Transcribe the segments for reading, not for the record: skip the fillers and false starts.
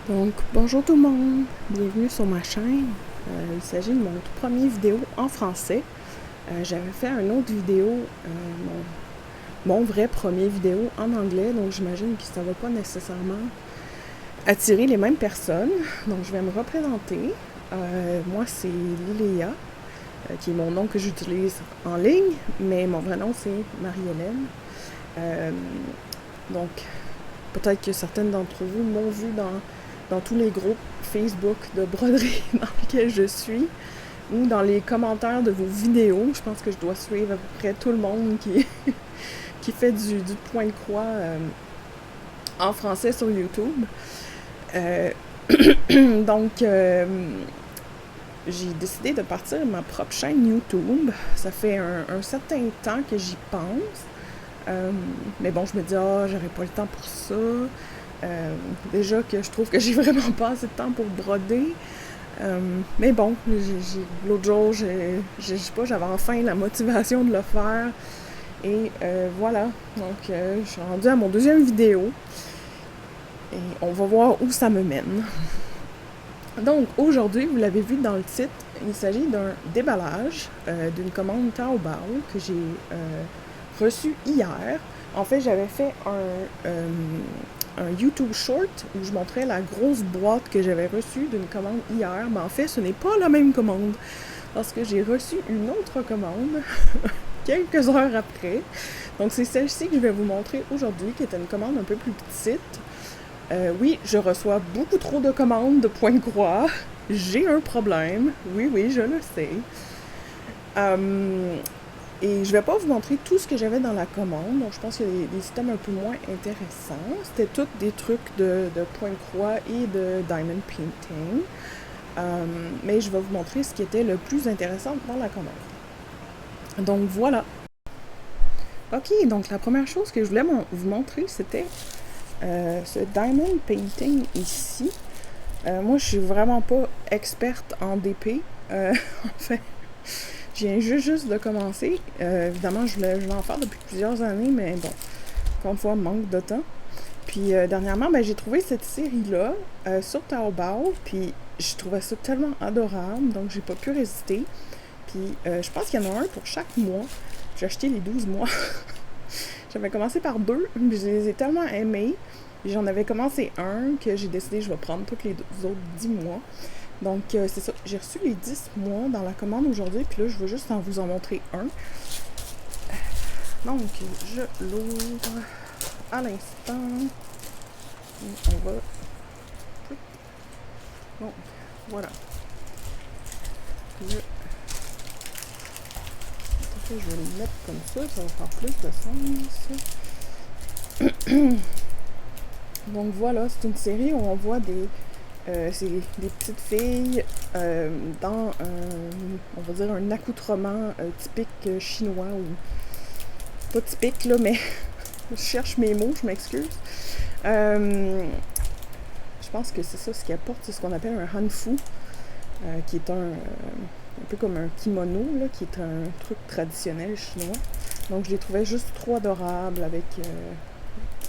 Donc, bonjour tout le monde, bienvenue sur ma chaîne. Il s'agit de mon tout premier vidéo en français. J'avais fait une autre vidéo, mon vrai premier vidéo en anglais, donc j'imagine que ça ne va pas nécessairement attirer les mêmes personnes. Donc, je vais me représenter. Moi, c'est Liléa, qui est mon nom que j'utilise en ligne, mais mon vrai nom, c'est Marie-Hélène. Donc, peut-être que certaines d'entre vous m'ont vu dans tous les groupes Facebook de broderie dans lesquels je suis, ou dans les commentaires de vos vidéos. Je pense que je dois suivre à peu près tout le monde qui fait du point de croix en français sur YouTube. Euh, donc, j'ai décidé de partir ma propre chaîne YouTube. Ça fait un certain temps que j'y pense. Mais bon, je me dis, j'aurais pas le temps pour ça. Déjà que je trouve que j'ai vraiment pas assez de temps pour broder. Mais bon, l'autre jour, je sais pas, j'avais enfin la motivation de le faire. Et voilà, donc je suis rendue à mon deuxième vidéo. Et on va voir où ça me mène. Donc aujourd'hui, vous l'avez vu dans le titre, il s'agit d'un déballage d'une commande Taobao que j'ai reçue hier. En fait, j'avais fait un YouTube Short où je montrais la grosse boîte que j'avais reçue d'une commande hier. Mais en fait, ce n'est pas la même commande parce que j'ai reçu une autre commande quelques heures après. Donc c'est celle-ci que je vais vous montrer aujourd'hui, qui est une commande un peu plus petite. Oui, je reçois beaucoup trop de commandes de point de croix. J'ai un problème. Oui, je le sais. Et je vais pas vous montrer tout ce que j'avais dans la commande. Donc je pense qu'il y a des items un peu moins intéressants. C'était tous des trucs de point de croix et de diamond painting. Mais je vais vous montrer ce qui était le plus intéressant dans la commande. Donc voilà. Ok, donc la première chose que je voulais vous montrer, c'était ce diamond painting ici. Moi, je suis vraiment pas experte en DP. Enfin, je viens juste de commencer. Évidemment, je voulais en faire depuis plusieurs années, mais bon, encore une fois, manque de temps. Puis dernièrement, j'ai trouvé cette série-là sur Taobao, puis je trouvais ça tellement adorable, donc j'ai pas pu résister. Puis je pense qu'il y en a un pour chaque mois. J'ai acheté les 12 mois. J'avais commencé par 2, puis je les ai tellement aimés. J'en avais commencé un que j'ai décidé que je vais prendre tous les autres 10 mois. Donc, c'est ça. J'ai reçu les 10 mois dans la commande aujourd'hui, puis là, je veux juste vous en montrer un. Donc, je l'ouvre à l'instant. On va... Donc, voilà. Je vais le mettre comme ça va faire plus de sens. Donc voilà, c'est une série où on voit des petites filles dans on va dire un accoutrement typique chinois, ou pas typique là, mais je cherche mes mots, je m'excuse. Je pense que c'est ça ce qu'ils apporte, c'est ce qu'on appelle un hanfu, qui est un peu comme un kimono, là, qui est un truc traditionnel chinois. Donc je les trouvais juste trop adorables avec...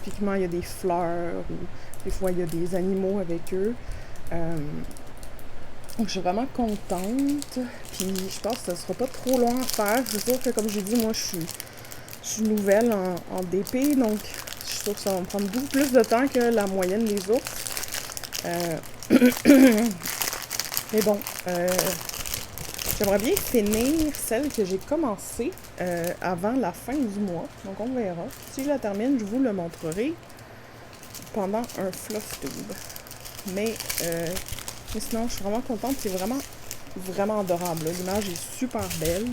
typiquement, il y a des fleurs, ou des fois, il y a des animaux avec eux. Donc, je suis vraiment contente. Puis, je pense que ça sera pas trop long à faire. C'est sûr que, comme j'ai dit, moi, je suis nouvelle en DP, donc je suis sûre que ça va me prendre beaucoup plus de temps que la moyenne des autres. Mais bon, j'aimerais bien finir celle que j'ai commencée avant la fin du mois. Donc, on verra. Si je la termine, je vous le montrerai pendant un fluff tube. Mais sinon, je suis vraiment contente. C'est vraiment adorable. L'image est super belle.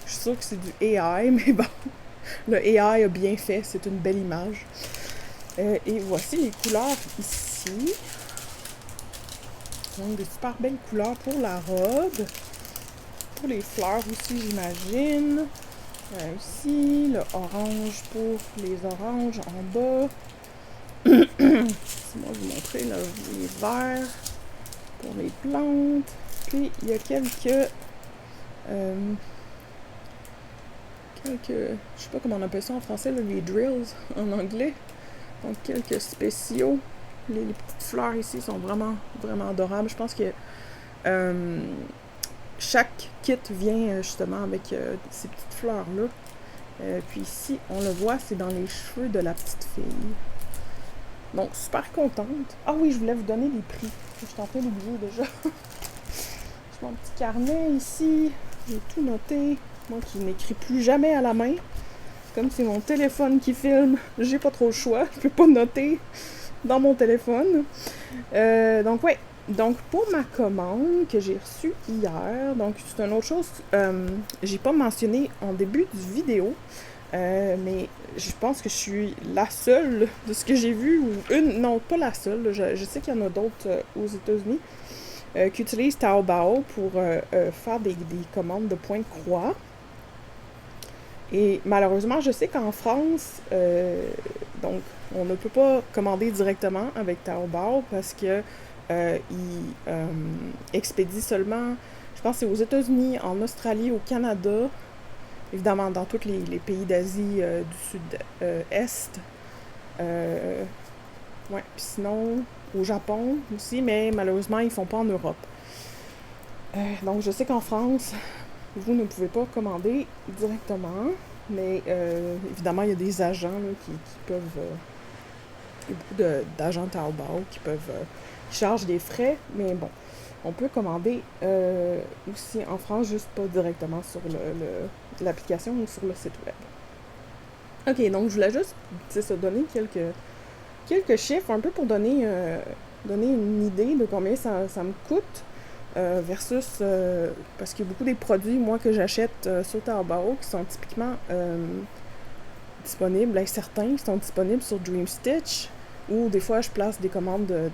Je suis sûre que c'est du AI, mais bon, le AI a bien fait. C'est une belle image. Et voici les couleurs ici. Donc, des super belles couleurs pour la robe. Pour les fleurs aussi, j'imagine. Ici, le orange pour les oranges en bas. Moi, je vous montrer là, les verts pour les plantes. Puis, il y a quelques... je sais pas comment on appelle ça en français, là, les drills en anglais. Donc, quelques spéciaux Les petites fleurs ici sont vraiment, vraiment adorables. Je pense que chaque kit vient justement avec ces petites fleurs-là. Puis ici, on le voit, c'est dans les cheveux de la petite fille. Donc, super contente. Ah oui, je voulais vous donner les prix. Je suis en train d'oublier déjà. J'ai mon petit carnet ici. J'ai tout noté. Moi qui n'écris plus jamais à la main. Comme c'est mon téléphone qui filme, j'ai pas trop le choix. Je peux pas noter dans mon téléphone. Donc, ouais. Donc, pour ma commande que j'ai reçue hier, donc c'est une autre chose, j'ai pas mentionné en début du vidéo, mais je pense que je suis la seule de ce que j'ai vu, ou une, non, pas la seule, je sais qu'il y en a d'autres aux États-Unis qui utilisent Taobao pour faire des commandes de point de croix. Et malheureusement, je sais qu'en France, donc, on ne peut pas commander directement avec Taobao parce que il expédie seulement, je pense que c'est aux États-Unis, en Australie, au Canada, évidemment dans tous les pays d'Asie du Sud-Est. Ouais, puis sinon, au Japon aussi, mais malheureusement, ils ne font pas en Europe. Donc, je sais qu'en France, vous ne pouvez pas commander directement, mais évidemment, il y a des agents là, qui peuvent... il y a beaucoup d'agents Taobao qui peuvent... qui chargent des frais, mais bon, on peut commander aussi en France, juste pas directement sur l'application ou sur le site web. Ok, donc je voulais juste donner quelques chiffres, un peu pour donner une idée de combien ça me coûte versus, parce qu'il y a beaucoup des produits, moi, que j'achète sur Taobao qui sont typiquement disponibles, certains qui sont disponibles sur Dream Stitch, ou des fois je place des commandes de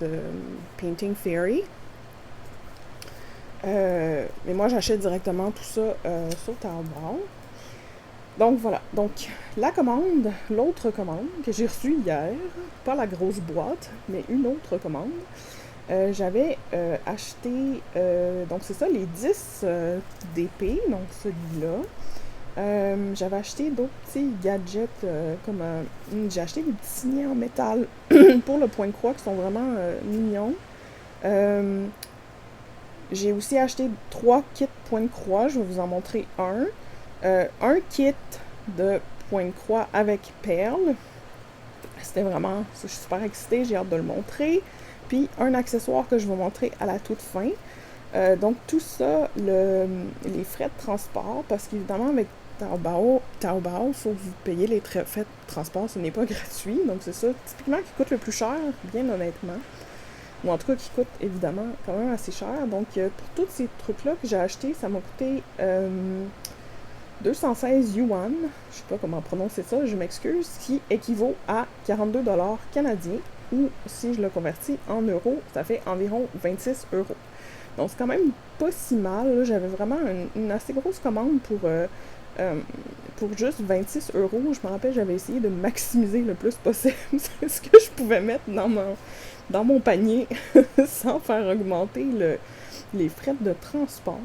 Painting Fairy. Mais moi j'achète directement tout ça sur Taobao. Donc voilà, donc la commande, l'autre commande que j'ai reçue hier, pas la grosse boîte, mais une autre commande, j'avais acheté, donc c'est ça, les 10 DP, donc celui-là. J'avais acheté d'autres petits gadgets comme j'ai acheté des petits signets en métal pour le point de croix qui sont vraiment mignons. J'ai aussi acheté 3 kits point de croix, je vais vous en montrer un. Un kit de point de croix avec perles. C'était vraiment, je suis super excitée, j'ai hâte de le montrer. Puis un accessoire que je vais montrer à la toute fin. Donc tout ça, les frais de transport, parce qu'évidemment avec Taobao, il faut que vous payiez les frais de transport, ce n'est pas gratuit. Donc c'est ça, typiquement, qui coûte le plus cher, bien honnêtement. Ou en tout cas, qui coûte évidemment quand même assez cher. Donc pour tous ces trucs-là que j'ai achetés, ça m'a coûté 216 yuan, je sais pas comment prononcer ça, je m'excuse, qui équivaut à 42 $ canadiens, ou si je le convertis en euros, ça fait environ 26 €. Donc c'est quand même pas si mal, là. J'avais vraiment une assez grosse commande pour juste 26 €. Je me rappelle, j'avais essayé de maximiser le plus possible ce que je pouvais mettre dans mon panier sans faire augmenter les frais de transport.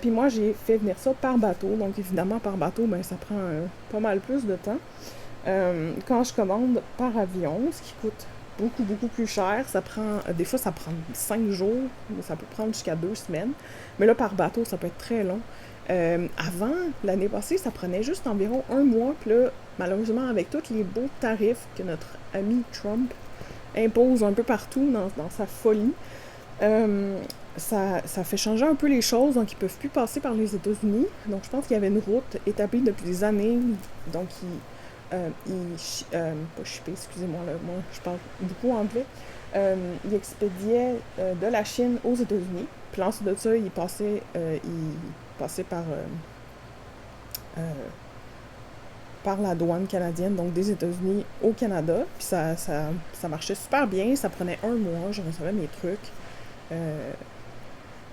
Puis moi, j'ai fait venir ça par bateau. Donc, évidemment, par bateau, ben, ça prend pas mal plus de temps. Quand je commande par avion, ce qui coûte beaucoup, beaucoup plus cher, des fois, ça prend 5 jours, mais ça peut prendre jusqu'à 2 semaines. Mais là, par bateau, ça peut être très long. Avant, l'année passée, ça prenait juste environ 1 mois. Puis là, malheureusement, avec tous les beaux tarifs que notre ami Trump impose un peu partout dans sa folie, ça fait changer un peu les choses, donc ils peuvent plus passer par les États-Unis. Donc je pense qu'il y avait une route établie depuis des années, donc pas shipper, excusez-moi, là, moi je parle beaucoup anglais. Ils expédiaient de la Chine aux États-Unis, puis ensuite de ça, ils passaient par la douane canadienne, donc des États-Unis au Canada, puis ça marchait super bien, ça prenait 1 mois, je recevais mes trucs.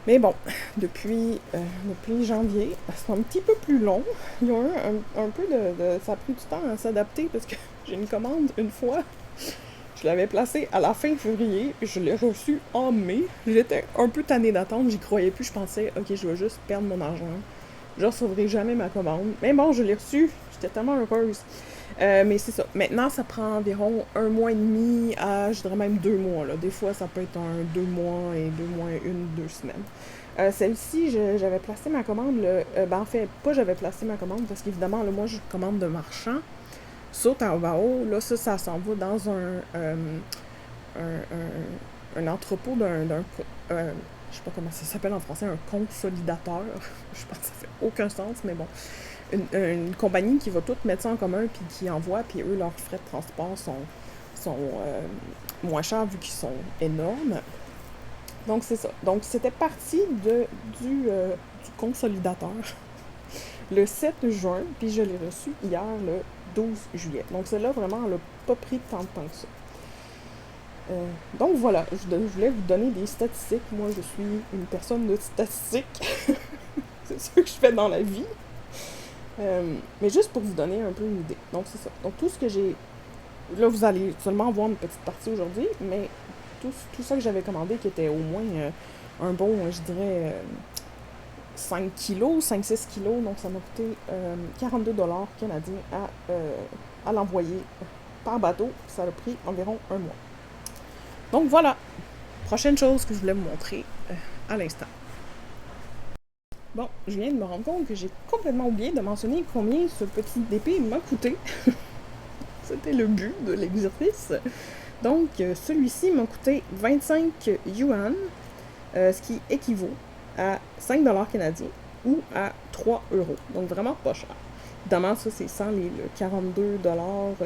Mais bon, depuis janvier, c'est un petit peu plus long. Il y a un peu ça a pris du temps à s'adapter parce que j'ai une commande une fois. Je l'avais placée à la fin février, puis je l'ai reçue en mai. J'étais un peu tannée d'attendre, j'y croyais plus, je pensais, ok, je vais juste perdre mon argent. Je ne recevrai jamais ma commande. Mais bon, je l'ai reçue, j'étais tellement heureuse. Mais c'est ça. Maintenant, ça prend environ 1 mois et demi à, je dirais même 2 mois. Là. Des fois, ça peut être 2 mois et 2 mois et 2 semaines. Celle-ci, j'avais placé ma commande. En fait, pas j'avais placé ma commande parce qu'évidemment, là, moi, je commande de marchand sur Taobao. Là, ça s'en va dans un entrepôt je sais pas comment ça s'appelle en français, un consolidateur. Je pense que ça fait aucun sens, mais bon. Une compagnie qui va tout mettre ça en commun puis qui envoie, puis eux, leurs frais de transport sont moins chers vu qu'ils sont énormes. Donc, c'est ça. Donc, c'était parti du consolidateur le 7 juin, puis je l'ai reçu hier, le 12 juillet. Donc, celle-là, vraiment, elle n'a pas pris tant de temps que ça. Donc, voilà, je voulais vous donner des statistiques. Moi, je suis une personne de statistiques. C'est ce que je fais dans la vie. Mais juste pour vous donner un peu une idée. Donc, c'est ça. Donc, tout ce que j'ai... Là, vous allez seulement voir une petite partie aujourd'hui, mais tout ça que j'avais commandé, qui était au moins un bon, je dirais, 5 kilos, 5-6 kilos. Donc, ça m'a coûté 42 canadiens à l'envoyer par bateau. Ça a pris environ 1 mois. Donc, voilà. Prochaine chose que je voulais vous montrer à l'instant. Bon, je viens de me rendre compte que j'ai complètement oublié de mentionner combien ce petit DP m'a coûté. C'était le but de l'exercice. Donc, celui-ci m'a coûté 25 yuan, ce qui équivaut à 5 canadiens ou à 3 euros. Donc, vraiment pas cher. Évidemment, ça, c'est sans le 42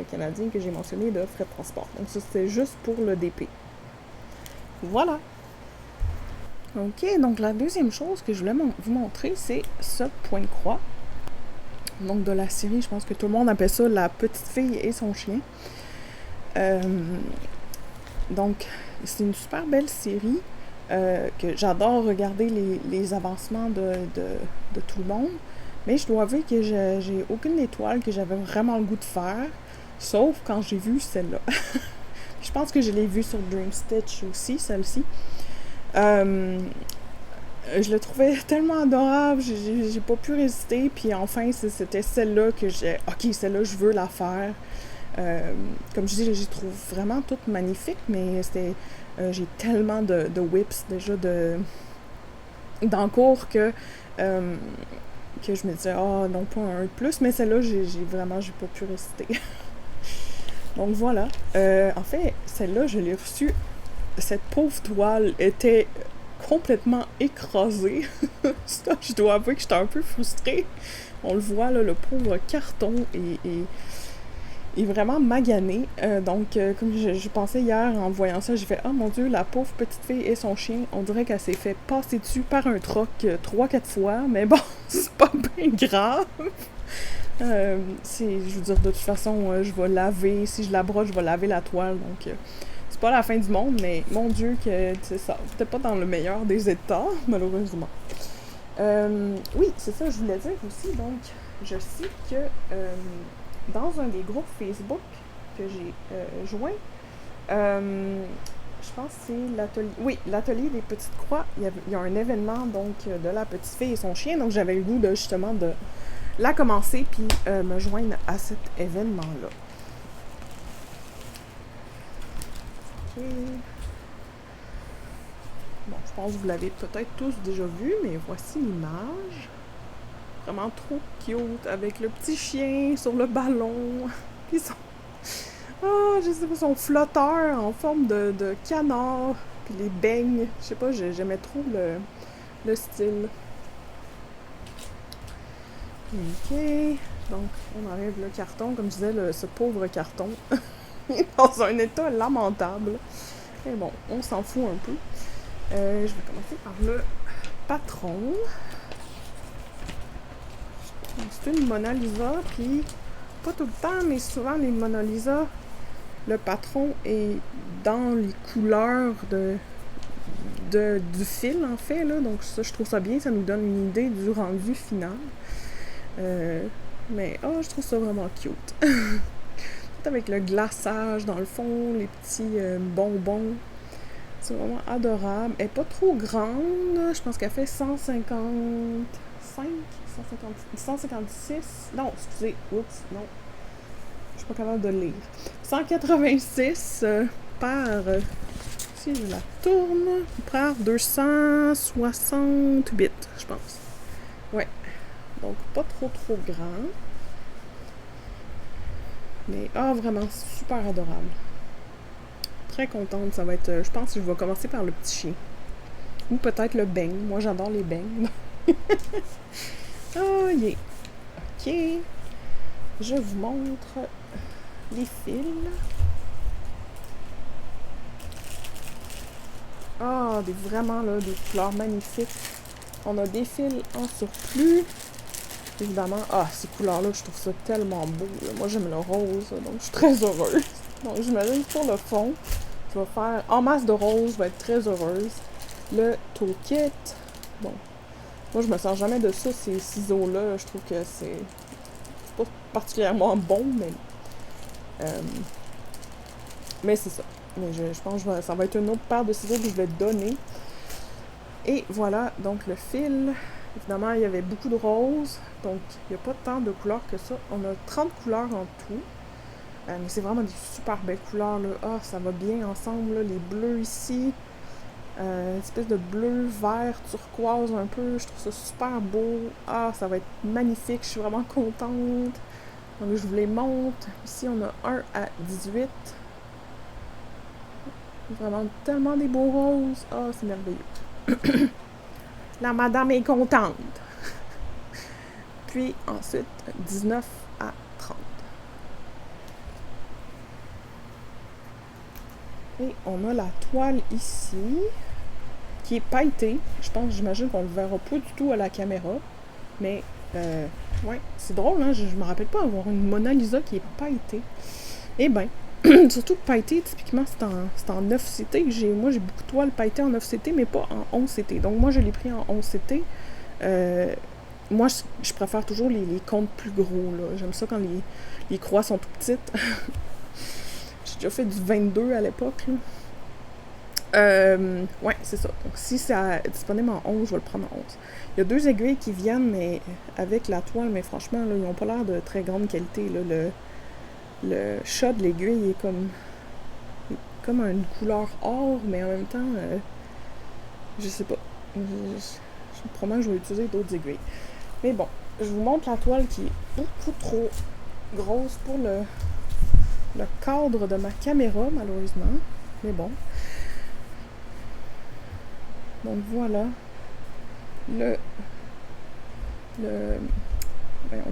canadiens que j'ai mentionné de frais de transport. Donc, ça, c'est juste pour le DP. Voilà. Ok, donc la deuxième chose que je voulais vous montrer, c'est ce point-croix. Donc de la série, je pense que tout le monde appelle ça La petite fille et son chien. Donc, c'est une super belle série que j'adore regarder les avancements de tout le monde. Mais je dois avouer que j'ai aucune étoile que j'avais vraiment le goût de faire, sauf quand j'ai vu celle-là. Je pense que je l'ai vue sur Dream Stitch aussi, celle-ci. Je le trouvais tellement adorable, j'ai pas pu résister, puis enfin, c'était celle-là que ok, celle-là, je veux la faire. Comme je dis, je trouve vraiment toutes magnifiques, mais j'ai tellement de whips déjà d'encours que je me disais, non, pas un de plus, mais celle-là, j'ai pas pu résister. Donc voilà. En fait, celle-là, je l'ai reçue. Cette pauvre toile était complètement écrasée. Ça, je dois avouer que j'étais un peu frustrée. On le voit, là, le pauvre carton est vraiment magané. Donc, comme je pensais hier en voyant ça, j'ai fait « Oh mon Dieu, la pauvre petite fille et son chien, on dirait qu'elle s'est fait passer dessus par un troc 3-4 fois. » Mais bon, c'est pas bien grave. Je veux dire, de toute façon, je vais laver. Si je la brosse, je vais laver la toile. Donc, c'est pas la fin du monde, mais mon Dieu, que c'est ça. C'était pas dans le meilleur des états, malheureusement. Oui, c'est ça, je voulais dire aussi. Donc, je sais que dans un des groupes Facebook que j'ai joint, je pense que c'est l'atelier. Oui, l'atelier des petites croix. Il y a un événement donc de la petite fille et son chien. Donc, j'avais le goût de justement de la commencer puis me joindre à cet événement-là. Ok. Bon, je pense que vous l'avez peut-être tous déjà vu, mais voici l'image. Vraiment trop cute, avec le petit chien sur le ballon. Puis je sais pas, son flotteur en forme de canard. Puis les beignes. Je sais pas, j'aimais trop le style. Ok. Donc, on enlève le carton. Comme je disais, ce pauvre carton. Il est dans un état lamentable. Mais bon, on s'en fout un peu. Je vais commencer par le patron. C'est une Mona Lisa, puis pas tout le temps, mais souvent les Mona Lisa, le patron est dans les couleurs du fil, en fait, là. Donc ça, je trouve ça bien, ça nous donne une idée du rendu final. Mais je trouve ça vraiment cute. Tout avec le glaçage dans le fond, les petits bonbons. C'est vraiment adorable. Elle n'est pas trop grande. Je pense qu'elle fait 156. Non, excusez. Oups, non. Je suis pas capable de le lire. 186 par... si je la tourne, par 268, je pense. Ouais. Donc, pas trop grand. Mais, vraiment, super adorable. Très contente. Ça va être... je pense que je vais commencer par le petit chien. Ou peut-être le beigne. Moi, j'adore les beignes. Oh, yeah. OK. Je vous montre les fils. Ah, vraiment, là, des couleurs magnifiques. On a des fils en surplus. Évidemment, ces couleurs-là, je trouve ça tellement beau. Là. Moi, j'aime le rose, donc je suis très heureuse. Donc, j'imagine pour le fond, je vais faire en masse de rose, je vais être très heureuse. Le toolkit, bon, moi, je me sers jamais de ça, ces ciseaux-là. Je trouve que c'est pas particulièrement bon, mais c'est ça. Mais je pense que ça va être une autre paire de ciseaux que je vais donner. Et voilà, donc le fil. Évidemment, il y avait beaucoup de roses, donc il n'y a pas tant de couleurs que ça. On a 30 couleurs en tout, mais c'est vraiment des super belles couleurs, là. Ça va bien ensemble, là. Les bleus ici, une espèce de bleu, vert, turquoise un peu, je trouve ça super beau. Ça va être magnifique, je suis vraiment contente. Donc je vous les montre. Ici, on a un à 18. Vraiment tellement des beaux roses. C'est merveilleux. La madame est contente. Puis ensuite, 19 à 30. Et on a la toile ici, qui est pailletée. J'imagine qu'on ne le verra pas du tout à la caméra. Mais, ouais, c'est drôle, hein? Je me rappelle pas avoir une Mona Lisa qui est pailletée. Eh bien, surtout que pailleté, typiquement, c'est en 9CT. Moi, j'ai beaucoup de toiles pailletées en 9CT, mais pas en 11CT. Donc, moi, je l'ai pris en 11CT. Moi, je préfère toujours les comptes plus gros, là. J'aime ça quand les croix sont tout petites. J'ai déjà fait du 22 à l'époque, là. Ouais, c'est ça. Donc, si c'est disponible en 11, je vais le prendre en 11. Il y a 2 aiguilles qui viennent, mais avec la toile, mais franchement, là, ils n'ont pas l'air de très grande qualité, là. Le chat de l'aiguille est comme une couleur or, mais en même temps, je sais pas. Je promets que je vais utiliser d'autres aiguilles. Mais bon, je vous montre la toile qui est beaucoup trop grosse pour le cadre de ma caméra, malheureusement. Mais bon. Donc voilà le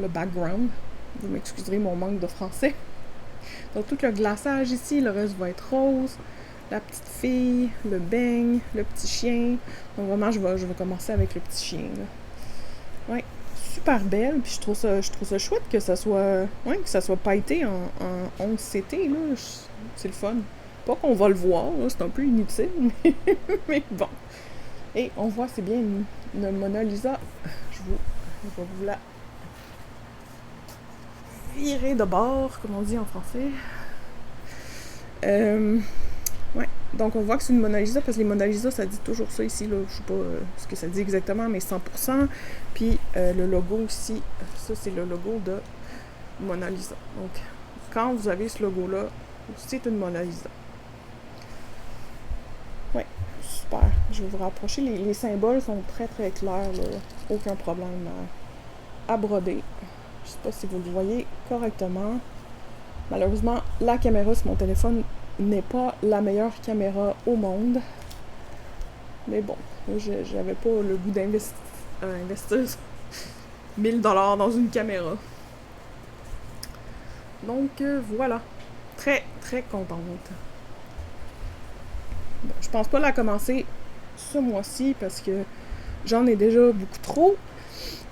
background. Vous m'excuserez mon manque de français. Donc tout le glaçage ici, le reste va être rose. La petite fille, le beigne, le petit chien. Donc vraiment, je vais commencer avec le petit chien, là. Ouais, super belle. Puis je trouve ça chouette que ça soit pailleté en 11CT, là. C'est le fun. Pas qu'on va le voir, là, c'est un peu inutile, mais bon. Et on voit, c'est bien une Mona Lisa. Je vais vous la virer de bord, comme on dit en français. Ouais. Donc on voit que c'est une Mona Lisa, parce que les Mona Lisa, ça dit toujours ça ici, là. Je sais pas ce que ça dit exactement, mais 100%. Puis le logo ici, ça c'est le logo de Mona Lisa. Donc quand vous avez ce logo-là, c'est une Mona Lisa. Ouais, super. Je vais vous rapprocher. Les symboles sont très très clairs, là. Aucun problème à broder. Je sais pas si vous le voyez correctement. Malheureusement, la caméra sur mon téléphone n'est pas la meilleure caméra au monde. Mais bon, j'avais pas le goût d'investir 1000$ dans une caméra. Donc voilà. Très très contente. Bon, je pense pas la commencer ce mois-ci parce que j'en ai déjà beaucoup trop.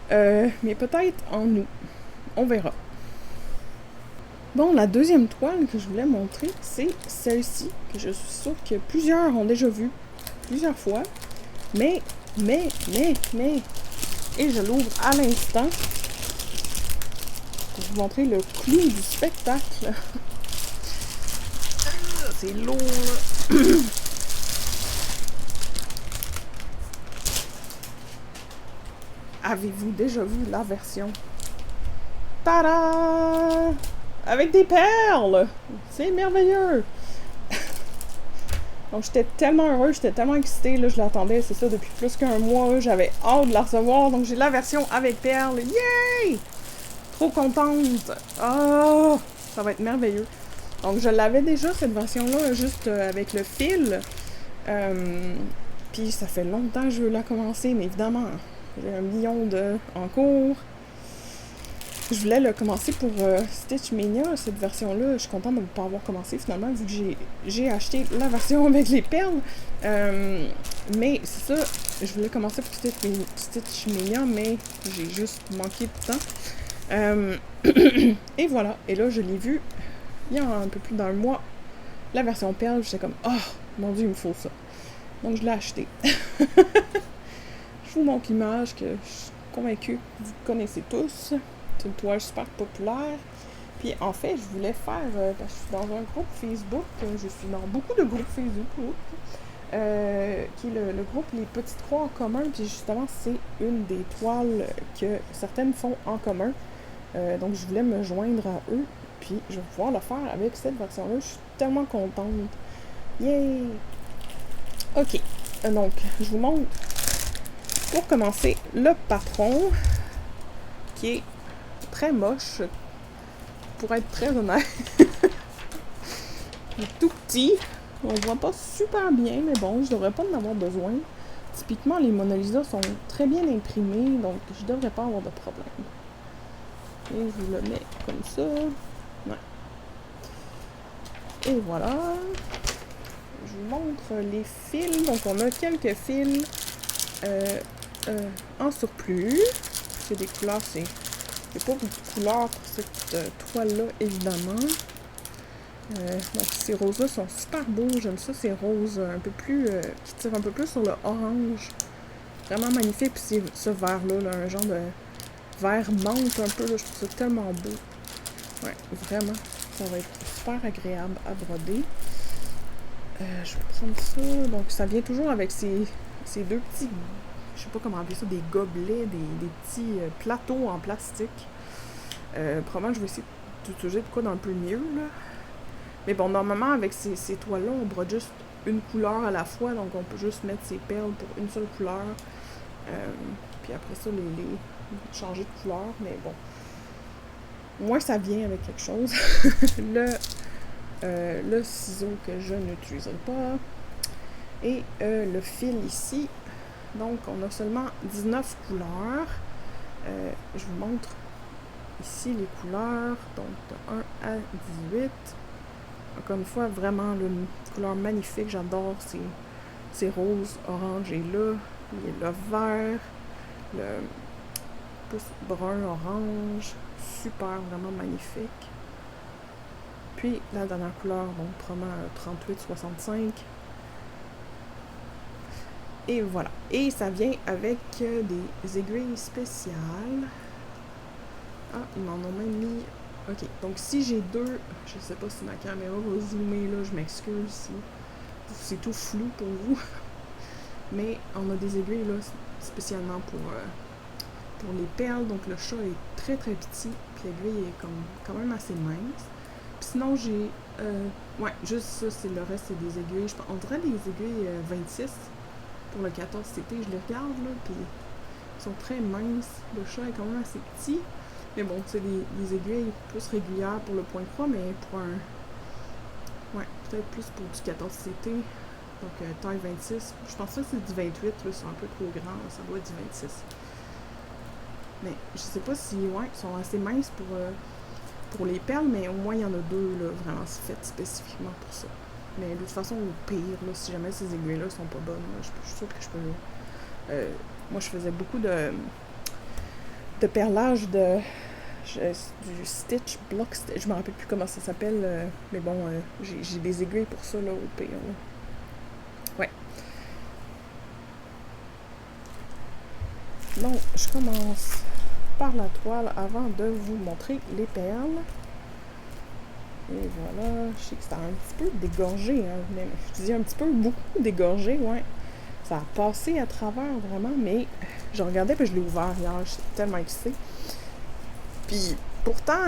Mais peut-être en août. On verra. Bon, la deuxième toile que je voulais montrer, c'est celle-ci, que je suis sûre que plusieurs ont déjà vue plusieurs fois. Mais, et je l'ouvre à l'instant pour vous montrer le clou du spectacle. C'est lourd, là. Avez-vous déjà vu la version? Tada! avec des perles! C'est merveilleux! Donc, j'étais tellement heureuse, j'étais tellement excitée, là, je l'attendais, c'est ça, depuis plus qu'un mois, j'avais hâte de la recevoir, donc j'ai la version avec perles, yay! Trop contente! Oh! Ça va être merveilleux. Donc, je l'avais déjà, cette version-là, juste avec le fil, puis ça fait longtemps que je veux la commencer, mais évidemment, j'ai 1 million en cours. Je voulais le commencer pour Stitch Mania, cette version-là. Je suis contente de ne pas avoir commencé finalement, vu que j'ai acheté la version avec les perles. Mais c'est ça, je voulais commencer pour Stitch Mania, mais j'ai juste manqué de temps. Et voilà, et là je l'ai vu il y a un peu plus d'un mois, la version perle. J'étais comme, oh mon dieu, il me faut ça. Donc je l'ai acheté. Je vous montre l'image que je suis convaincue que vous connaissez tous. C'est une toile super populaire. Puis en fait, je voulais faire, parce que je suis dans un groupe Facebook, je suis dans beaucoup de groupes Facebook, qui est le groupe Les Petites Croix en commun. Puis justement, c'est une des toiles que certaines font en commun. Donc je voulais me joindre à eux. Puis je vais pouvoir le faire avec cette version-là. Je suis tellement contente. Yay! Ok. Donc, je vous montre, pour commencer, le patron, qui est très moche, pour être très honnête. Il est tout petit, on voit pas super bien, mais bon, je devrais pas en avoir besoin. Typiquement, les Mona Lisa sont très bien imprimés, donc je devrais pas avoir de problème. Et je vous le mets comme ça. Ouais. Et voilà. Je vous montre les fils. Donc, on a quelques fils en surplus. C'est des couleurs, il n'y a pas beaucoup de couleurs pour cette toile-là, évidemment. Donc, ces roses-là sont super beaux. J'aime ça, ces roses un peu plus... qui tirent un peu plus sur le orange. Vraiment magnifique. Puis ce vert-là, là, un genre de vert menthe un peu. Là, je trouve ça tellement beau. Ouais, vraiment. Ça va être super agréable à broder. Je vais prendre ça. Donc, ça vient toujours avec ces deux petits... Je sais pas comment appeler ça, des gobelets, des petits plateaux en plastique. Probablement, je vais essayer d'utiliser de quoi d'un peu mieux, là. Mais bon, normalement, avec ces toiles-là, on brode juste une couleur à la fois. Donc, on peut juste mettre ses perles pour une seule couleur. Puis après ça, les changer de couleur. Mais bon, au moins, ça vient avec quelque chose. Le ciseau que je n'utiliserai pas. Et le fil ici. Donc, on a seulement 19 couleurs. Je vous montre ici les couleurs. Donc, de 1 à 18. Encore une fois, vraiment une couleur magnifique. J'adore ces roses, orange et là. Il y a le vert, le plus brun, orange. Super, vraiment magnifique. Puis, la dernière couleur, donc, probablement 38-65. Et voilà. Et ça vient avec des aiguilles spéciales. Ah, ils m'en ont même mis... Ok, donc si j'ai deux... Je sais pas si ma caméra va zoomer là, je m'excuse si c'est tout flou pour vous. Mais on a des aiguilles là, spécialement pour les perles. Donc le chat est très très petit, puis l'aiguille est quand même assez mince. Puis sinon j'ai... ouais, juste ça, c'est le reste, c'est des aiguilles. On dirait des aiguilles 26 pour le 14 CT. Je les regarde là, puis ils sont très minces. Le chat est quand même assez petit. Mais bon, c'est des aiguilles plus régulières pour le point de croix, mais pour un... Ouais, peut-être plus pour du 14 CT. Donc, taille 26. Je pense que c'est du 28, là, c'est un peu trop grand. Là, ça doit être du 26. Mais je sais pas si... Ouais, ils sont assez minces pour les perles, mais au moins, il y en a deux, là, vraiment faites spécifiquement pour ça. Mais de toute façon, au pire, là, si jamais ces aiguilles-là sont pas bonnes, là, je suis sûre que je peux... moi, je faisais beaucoup de perlage du Stitch Block. Je me rappelle plus comment ça s'appelle, mais bon, j'ai des aiguilles pour ça, là, au pire. Là. Ouais. Donc, je commence par la toile avant de vous montrer les perles. Et voilà, je sais que c'était un petit peu dégorgé, hein, mais je dis un petit peu, beaucoup dégorgé, ouais. Ça a passé à travers, vraiment, mais je regardais, puis je l'ai ouvert hier, j'étais tellement excitée. Puis, pourtant,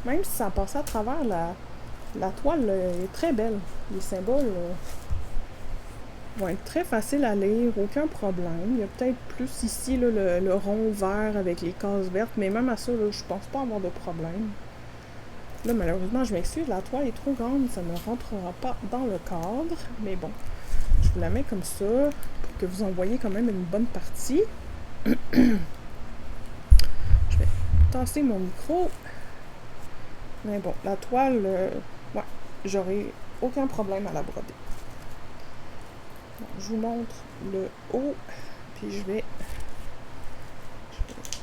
Même si ça a passé à travers la toile, est très belle. Les symboles vont être très faciles à lire, aucun problème. Il y a peut-être plus ici là, le rond vert avec les cases vertes, mais même à ça, là, je pense pas avoir de problème. Là, malheureusement, je m'excuse, la toile est trop grande, ça ne rentrera pas dans le cadre. Mais bon, je vous la mets comme ça pour que vous en voyez quand même une bonne partie. Je vais tasser mon micro. Mais bon, la toile, ouais, j'aurai aucun problème à la broder. Bon, je vous montre le haut, puis je vais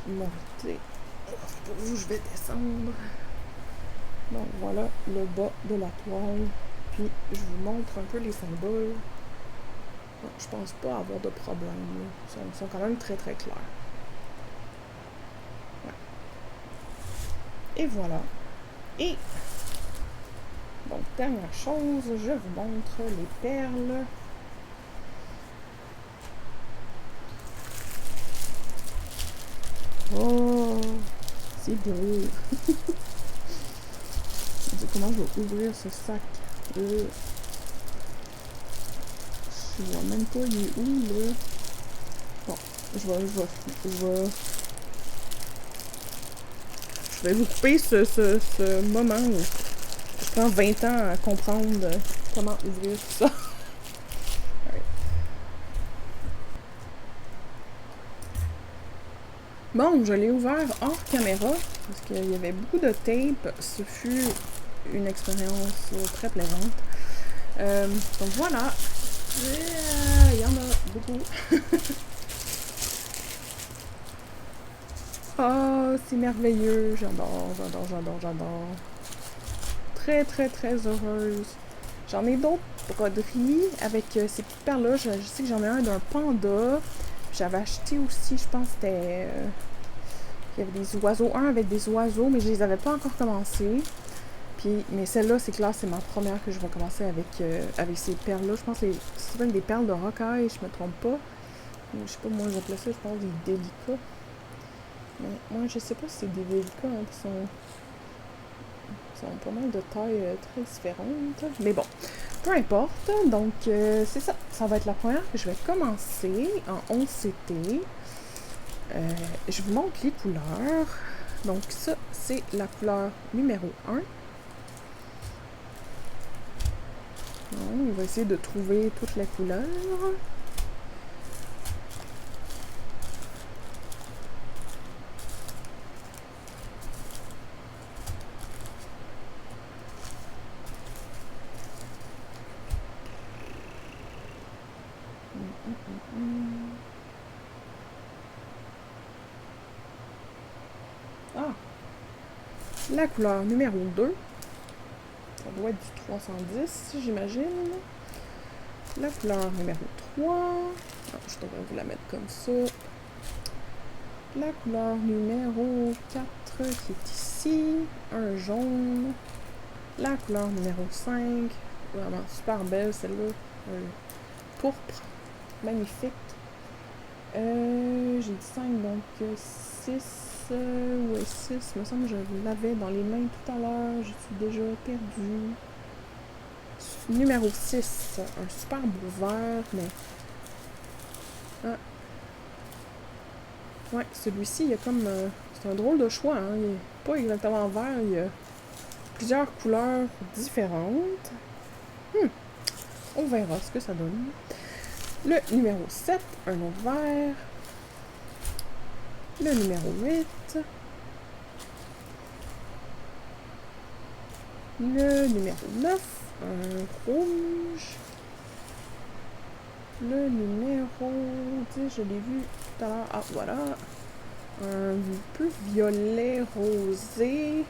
monter. Pour vous, je vais descendre. Donc voilà le bas de la toile. Puis je vous montre un peu les symboles. Bon, je pense pas avoir de problème. Ils sont quand même très très clairs. Ouais. Et voilà. Et donc dernière chose, je vous montre les perles. Oh, c'est beau. Comment je vais ouvrir ce sac? Je vois même pas il est où là. Bon, je vais vous couper ce moment où je prends 20 ans à comprendre comment ouvrir tout ça. Bon, je l'ai ouvert hors caméra parce qu'il y avait beaucoup de tape. Ce fut une expérience très plaisante. Donc voilà. Il y en a beaucoup. Oh, c'est merveilleux. J'adore. Très, très, très heureuse. J'en ai d'autres broderies avec ces petites perles-là. Je sais que j'en ai un d'un panda. J'avais acheté aussi, je pense, c'était... il y avait des oiseaux. Un avec des oiseaux, mais je les avais pas encore commencé. Puis, mais celle-là, c'est clair, c'est ma première que je vais commencer avec ces perles-là. Je pense que ça s'appelle des perles de rocaille, je me trompe pas. Je sais pas, moi j'appelais ça, je pense, des délicats. Mais moi, je sais pas si c'est des délicats, hein, qui sont pas mal de tailles très différentes. Mais bon, peu importe. Donc, c'est ça. Ça va être la première que je vais commencer en 11CT. Je vous montre les couleurs. Donc, ça, c'est la couleur numéro 1. On va essayer de trouver toutes les couleurs. Ah! La couleur numéro 2. Ça doit être du 310, j'imagine. La couleur numéro 3. Ah, je devrais vous la mettre comme ça. La couleur numéro 4 qui est ici. Un jaune. La couleur numéro 5. Vraiment super belle celle-là. Pourpre. Magnifique. J'ai dit 5, donc 6. Ouais, 6. Il me semble que je l'avais dans les mains tout à l'heure. Je suis déjà perdue. Numéro 6. Un super beau vert, mais... Ah. Ouais, celui-ci, il y a comme... c'est un drôle de choix, hein. Il n'est pas exactement vert, il y a plusieurs couleurs différentes. On verra ce que ça donne. Le numéro 7, un autre vert. Le numéro 8. Le numéro 9, un rouge. Le numéro 10, je l'ai vu tout à l'heure. Ah, voilà. Un peu violet rosé.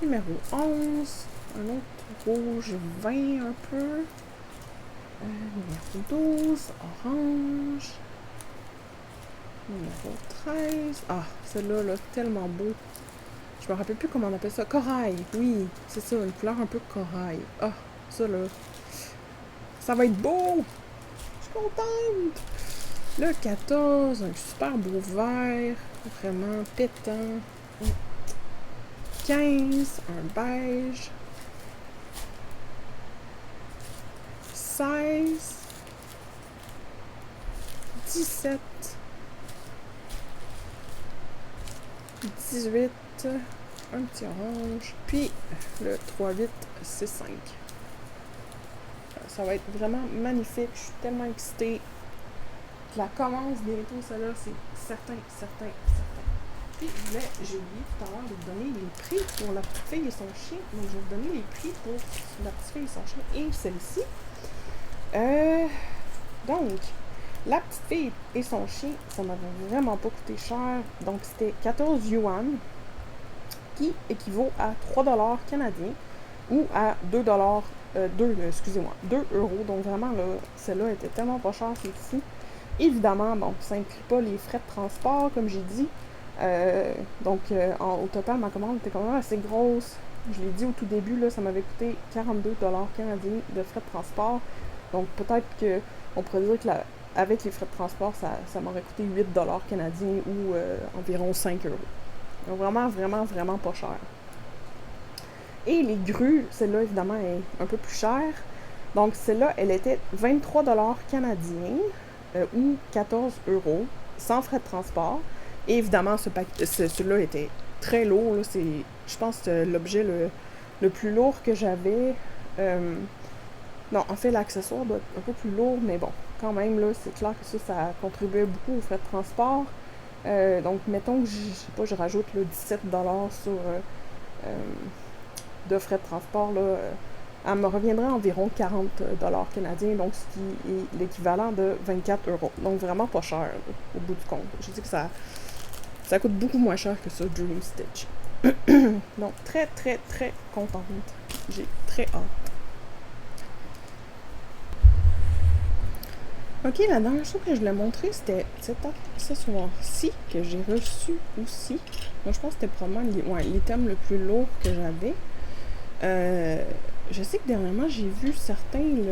Numéro 11, un autre rouge vin un peu. Numéro 12, orange. Numéro 13. Ah, celui-là, là, tellement beau. Je me rappelle plus comment on appelle ça. Corail, oui, c'est ça, une couleur un peu corail. Ah, ça là. Ça va être beau! Je suis contente! Le 14, un super beau vert. vraiment pétant. 15, un beige. 16, 17, 18, un petit orange, puis le 3-8, 6-5. Ça va être vraiment magnifique, je suis tellement excitée. Je la commence bientôt, celle-là, c'est certain. Puis j'ai oublié tout à l'heure de vous donner les prix pour la petite fille et son chien. Donc je vais vous donner les prix pour la petite fille et son chien et celle-ci. Donc, la petite fille et son chien, ça m'avait vraiment pas coûté cher. Donc, c'était 14 yuan, qui équivaut à 3 $ canadiens ou à 2 euros. Donc, vraiment, là, celle-là était tellement pas chère, c'est fou. Évidemment, bon, ça inclut pas les frais de transport, comme j'ai dit. Au total, ma commande était quand même assez grosse. Je l'ai dit au tout début, là, ça m'avait coûté 42 $ canadiens de frais de transport. Donc, peut-être qu'on pourrait dire que avec les frais de transport, ça m'aurait coûté 8 $ canadiens ou environ 5 euros. Donc, vraiment pas cher. Et les grues, celle-là, évidemment, est un peu plus chère. Donc, celle-là, elle était 23 $ canadiens ou 14 euros, sans frais de transport. Et évidemment, celui-là était très lourd. Là, je pense que c'est l'objet le plus lourd que j'avais. Non, en fait, l'accessoire doit être un peu plus lourd, mais bon, quand même, là, c'est clair que ça contribuait beaucoup aux frais de transport. Donc, mettons que, je rajoute le 17 $ sur de frais de transport, là, elle me reviendrait environ 40 $ canadiens, donc ce qui est l'équivalent de 24 euros. Donc, vraiment pas cher, là, au bout du compte. Je dis que ça coûte beaucoup moins cher que ça, Dream Stitch. Donc, très contente. J'ai très hâte. Ok, la dernière chose que je l'ai montré, c'était cet accessoire-ci que j'ai reçu aussi. Moi, je pense que c'était probablement l'item le plus lourd que j'avais. Je sais que dernièrement, j'ai vu certains il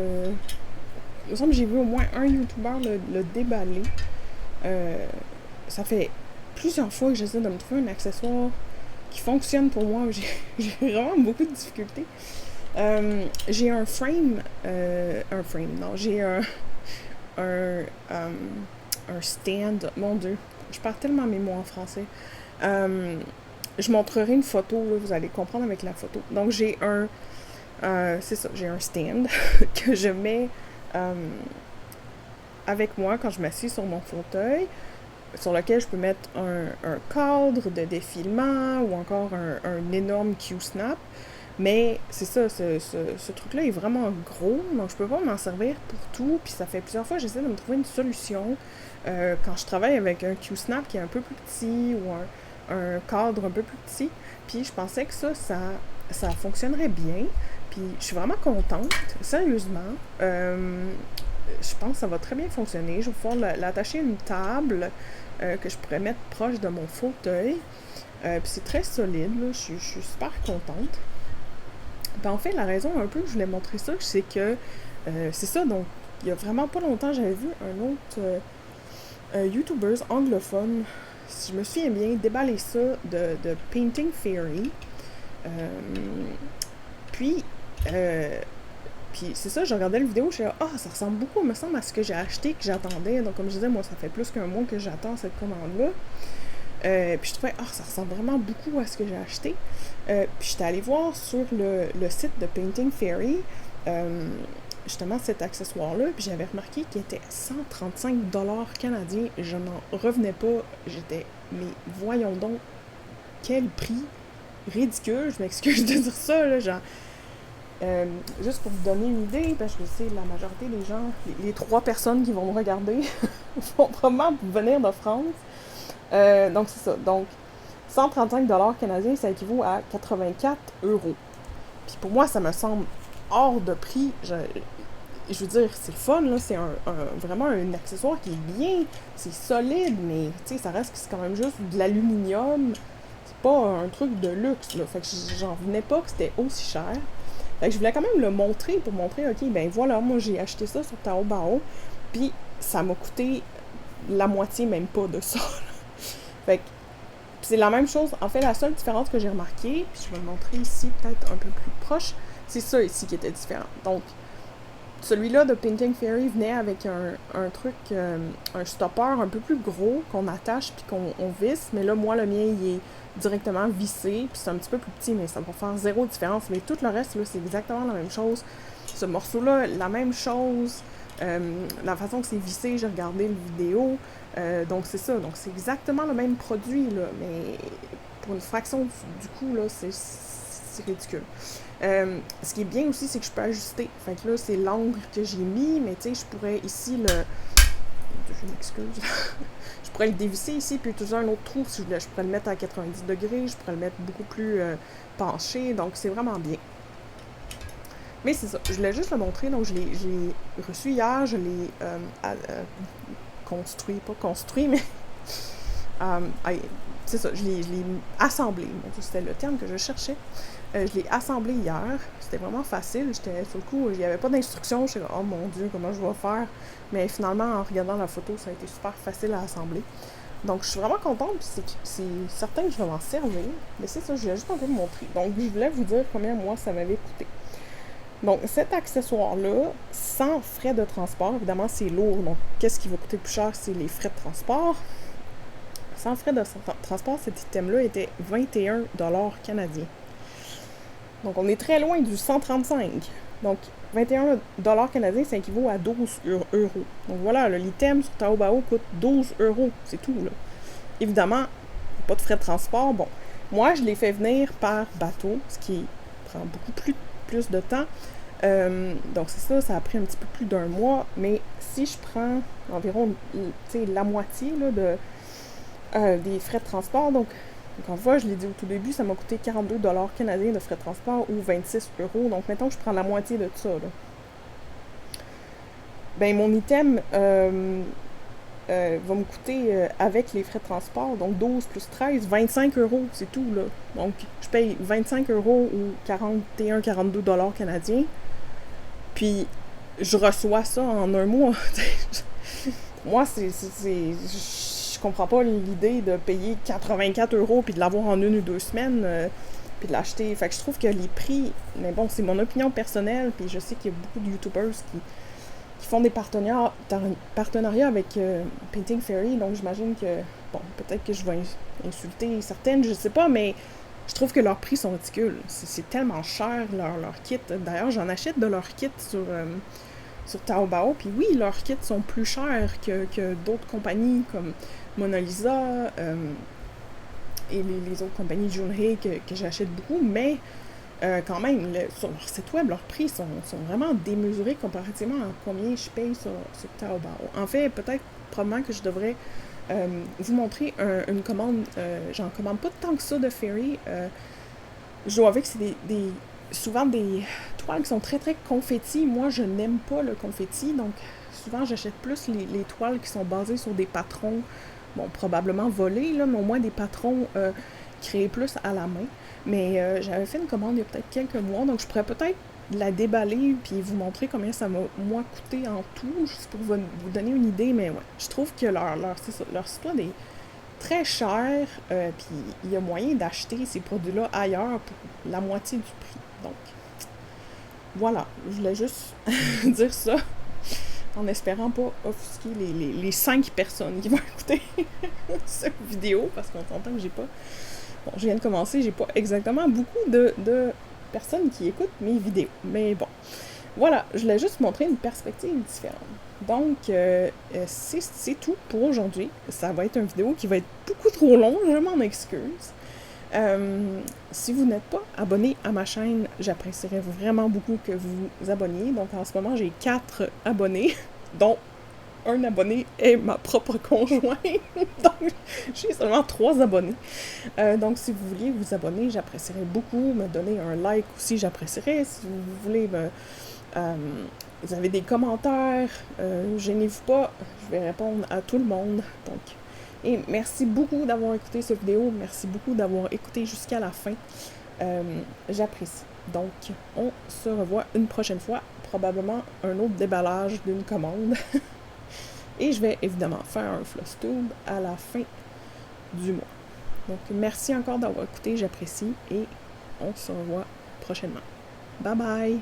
me semble que j'ai vu au moins un YouTuber le déballer. Ça fait plusieurs fois que j'essaie de me trouver un accessoire qui fonctionne pour moi. J'ai vraiment beaucoup de difficultés. J'ai un frame. J'ai un stand. Mon Dieu, je parle tellement mes mots en français. Je montrerai une photo, là, vous allez comprendre avec la photo. Donc, j'ai j'ai un stand que je mets avec moi quand je m'assieds sur mon fauteuil, sur lequel je peux mettre un cadre de défilement ou encore un énorme Q-snap. Mais c'est ça, ce truc-là est vraiment gros, donc je peux pas m'en servir pour tout. Puis ça fait plusieurs fois que j'essaie de me trouver une solution. Quand je travaille avec un Q-snap qui est un peu plus petit ou un cadre un peu plus petit, puis je pensais que ça fonctionnerait bien. Puis je suis vraiment contente, sérieusement. Je pense que ça va très bien fonctionner. Je vais pouvoir l'attacher à une table que je pourrais mettre proche de mon fauteuil. Puis c'est très solide, là. Je suis super contente. Ben, en fait, la raison un peu que je voulais montrer ça, c'est que c'est ça, donc il y a vraiment pas longtemps, j'avais vu un autre YouTuber anglophone, si je me souviens bien, déballer ça de Painting Fairy. Puis c'est ça, je regardais la vidéo, je suis là, ça ressemble beaucoup, me semble, à ce que j'ai acheté, que j'attendais. Donc, comme je disais, moi, ça fait plus qu'un mois que j'attends cette commande-là. Puis je trouvais, ça ressemble vraiment beaucoup à ce que j'ai acheté. Puis j'étais allée voir sur le site de Painting Fairy, justement cet accessoire-là, puis j'avais remarqué qu'il était 135 $ canadiens. Je n'en revenais pas. Mais voyons donc, quel prix ridicule. Je m'excuse de dire ça, là, genre. Juste pour vous donner une idée, parce que c'est la majorité des gens, les 3 personnes qui vont me regarder, vont probablement venir de France. Donc, c'est ça. Donc, 135 $ canadiens, ça équivaut à 84 euros. Puis pour moi, ça me semble hors de prix. Je veux dire, c'est le fun, là. C'est vraiment un accessoire qui est bien. C'est solide, mais, tu sais, ça reste que c'est quand même juste de l'aluminium. C'est pas un truc de luxe, là. Fait que j'en revenais pas que c'était aussi cher. Fait que je voulais quand même le montrer pour montrer, ok, ben voilà, moi j'ai acheté ça sur Taobao. Puis ça m'a coûté la moitié, même pas de ça, là. Fait que c'est la même chose. En fait, la seule différence que j'ai remarquée, puis je vais le montrer ici, peut-être un peu plus proche, c'est ça ici qui était différent. Donc, celui-là de Painting Fairy venait avec un truc, un stopper un peu plus gros qu'on attache puis qu'on visse. Mais là, moi, le mien, il est directement vissé. Puis c'est un petit peu plus petit, mais ça va faire zéro différence. Mais tout le reste, là, c'est exactement la même chose. Ce morceau-là, la même chose. La façon que c'est vissé, j'ai regardé une vidéo. Donc c'est ça. Donc c'est exactement le même produit, là. Mais pour une fraction du coût, là, c'est ridicule. Ce qui est bien aussi, c'est que je peux ajuster. Fait que là, c'est l'angle que j'ai mis, mais tu sais, je pourrais ici le... Je m'excuse. Je pourrais le dévisser ici, puis utiliser un autre trou si je voulais. Je pourrais le mettre à 90 degrés, je pourrais le mettre beaucoup plus penché, donc c'est vraiment bien. Mais c'est ça, je voulais juste le montrer, donc je l'ai reçu hier, je l'ai construit, pas construit, mais... c'est ça, je l'ai assemblé. Bon, c'était le terme que je cherchais. Je l'ai assemblé hier. C'était vraiment facile. J'étais sur le coup, il n'y avait pas d'instructions. J'étais comme, oh mon Dieu, comment je vais faire? Mais finalement, en regardant la photo, ça a été super facile à assembler. Donc, je suis vraiment contente. Puis c'est certain que je vais m'en servir. Mais c'est ça, je voulais juste un peu vous montrer. Donc, je voulais vous dire combien moi ça m'avait coûté. Donc, cet accessoire-là, sans frais de transport, évidemment, c'est lourd. Donc, qu'est-ce qui va coûter le plus cher? C'est les frais de transport. Sans frais de transport, cet item-là était 21$ canadiens. Donc, on est très loin du 135. Donc, 21$ canadiens, ça équivaut à 12 euros. Donc, voilà, l'item sur Taobao coûte 12€. C'est tout, là. Évidemment, pas de frais de transport. Bon, moi, je l'ai fait venir par bateau, ce qui prend beaucoup plus de temps. Donc, c'est ça a pris un petit peu plus d'un mois. Mais si je prends environ, la moitié, là, des frais de transport, donc encore une fois, je l'ai dit au tout début, ça m'a coûté 42$ canadiens de frais de transport ou 26€. Donc, mettons que je prends la moitié de ça, là. Ben, mon item va me coûter, avec les frais de transport, donc 12 plus 13, 25€, c'est tout, là. Donc, je paye 25€ ou 41-42$ canadiens, puis je reçois ça en un mois. Moi, je comprends pas l'idée de payer 84€ puis de l'avoir en 1 ou 2 semaines, puis de l'acheter. Fait que je trouve que les prix, mais bon, c'est mon opinion personnelle, puis je sais qu'il y a beaucoup de YouTubers qui font des partenariats avec Painting Fairy, donc j'imagine que, bon, peut-être que je vais insulter certaines, je sais pas, mais je trouve que leurs prix sont ridicules. C'est tellement cher, leur kit. D'ailleurs, j'en achète de leurs kits sur Taobao, puis oui, leurs kits sont plus chers que d'autres compagnies comme Mona Lisa et les autres compagnies Junhei que j'achète beaucoup, mais quand même, sur leur site web, leurs prix sont vraiment démesurés comparativement à combien je paye sur Taobao. En fait, peut-être, probablement que je devrais vous montrer une commande. J'en commande pas tant que ça de Fairy. Je dois avouer que c'est souvent des toiles qui sont très très confettis. Moi, je n'aime pas le confetti, donc souvent j'achète plus les toiles qui sont basées sur des patrons, bon, probablement volés, là, mais au moins des patrons créés plus à la main. Mais j'avais fait une commande il y a peut-être quelques mois, donc je pourrais peut-être la déballer puis vous montrer combien ça m'a, moi, coûté en tout, juste pour vous donner une idée. Mais ouais, je trouve que leur site web est très cher, puis il y a moyen d'acheter ces produits-là ailleurs pour la moitié du prix. Donc, voilà, je voulais juste dire ça, en espérant pas offusquer les 5 personnes qui vont écouter cette vidéo, parce qu'on s'entend que j'ai pas... Bon, je viens de commencer, j'ai pas exactement beaucoup de personnes qui écoutent mes vidéos, mais bon. Voilà, je voulais juste montrer une perspective différente. Donc, c'est tout pour aujourd'hui. Ça va être une vidéo qui va être beaucoup trop longue, je m'en excuse. Si vous n'êtes pas abonné à ma chaîne, j'apprécierais vraiment beaucoup que vous vous abonniez. Donc, en ce moment, j'ai 4 abonnés, dont un abonné est ma propre conjointe. Donc, j'ai seulement 3 abonnés. Donc, si vous vouliez vous abonner, j'apprécierais beaucoup. Me donner un like aussi, j'apprécierais. Si vous voulez vous avez des commentaires, gênez-vous pas, je vais répondre à tout le monde. Donc, et merci beaucoup d'avoir écouté cette vidéo, merci beaucoup d'avoir écouté jusqu'à la fin. J'apprécie. Donc, on se revoit une prochaine fois, probablement un autre déballage d'une commande. Et je vais évidemment faire un floss tube à la fin du mois. Donc, merci encore d'avoir écouté, j'apprécie et on se revoit prochainement. Bye bye!